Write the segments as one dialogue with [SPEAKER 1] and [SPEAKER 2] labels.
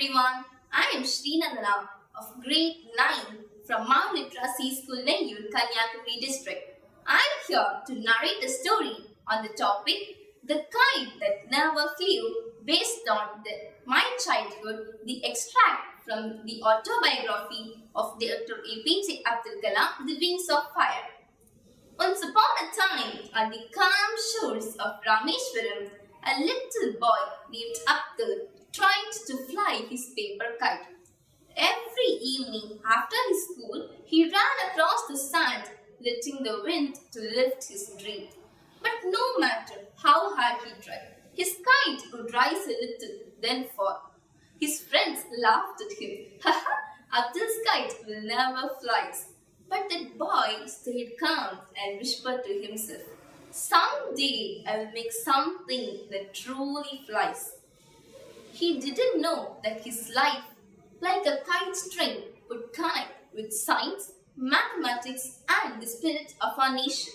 [SPEAKER 1] everyone, I am Srinandana of grade 9 from Mount Literacy School Neyur, Kanyakumari district. I am here to narrate a story on the topic The Kite That Never Flew based on my childhood, the extract from the autobiography of Dr. APJ Abdul Kalam, The Wings of Fire. Once upon a time, on the calm shores of Rameshwaram, a little boy named Abdul tried to fly his paper kite. Every evening after his school, he ran across the sand, letting the wind to lift his dream. But no matter how hard he tried, his kite would rise a little, then fall. His friends laughed at him. Haha, Abdul's kite will never fly. But that boy stayed calm and whispered to himself, "Someday I will make something that truly flies." He didn't know that his life, like a kite string, would connect with science, mathematics, and the spirit of our nation.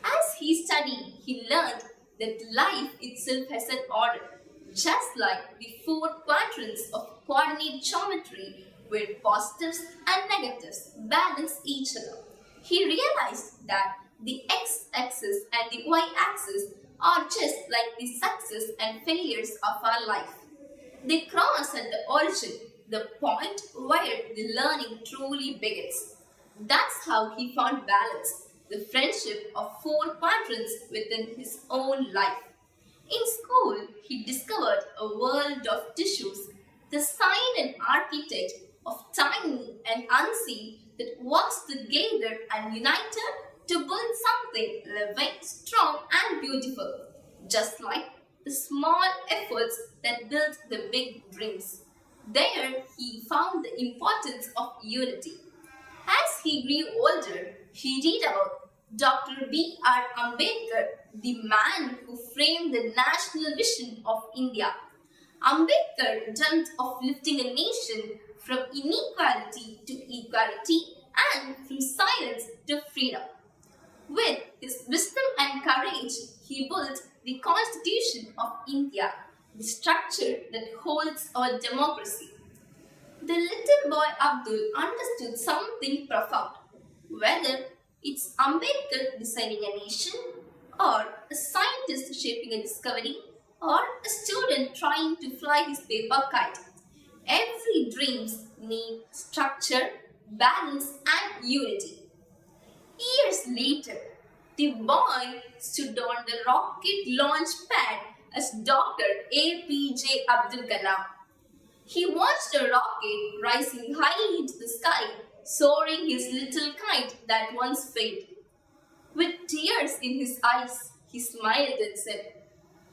[SPEAKER 1] As he studied, he learned that life itself has an order, just like the four quadrants of coordinate geometry where positives and negatives balance each other. He realized that the x-axis and the y-axis are just like the success and failures of our life. They cross at the origin, the point where the learning truly begins. That's how he found balance, the friendship of four quadrants within his own life. In school, he discovered a world of tissues, the sign and architect of tiny and unseen that works together and united to build something living, strong and beautiful, just like the small efforts that build the big dreams. There he found the importance of unity. As he grew older, he read about Dr. B.R. Ambedkar, the man who framed the national vision of India. Ambedkar dreamt of lifting a nation from inequality to equality and from silence to freedom. With his wisdom and courage, he built the Constitution of India, the structure that holds our democracy. The little boy Abdul understood something profound. Whether it's Ambedkar designing a nation, or a scientist shaping a discovery, or a student trying to fly his paper kite, every dreams need structure, balance, and unity. Years later, the boy stood on the rocket launch pad as Dr. APJ Abdul Kalam. He watched a rocket rising high into the sky, soaring his little kite that once failed. With tears in his eyes, he smiled and said,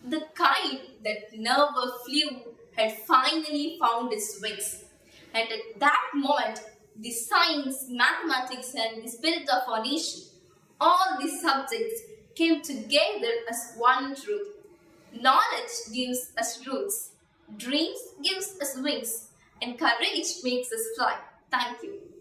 [SPEAKER 1] "The kite that never flew had finally found its wings." And at that moment, the science, mathematics, and the spirit of our nation, all these subjects came together as one truth. Knowledge gives us roots, dreams gives us wings, and courage makes us fly. Thank you.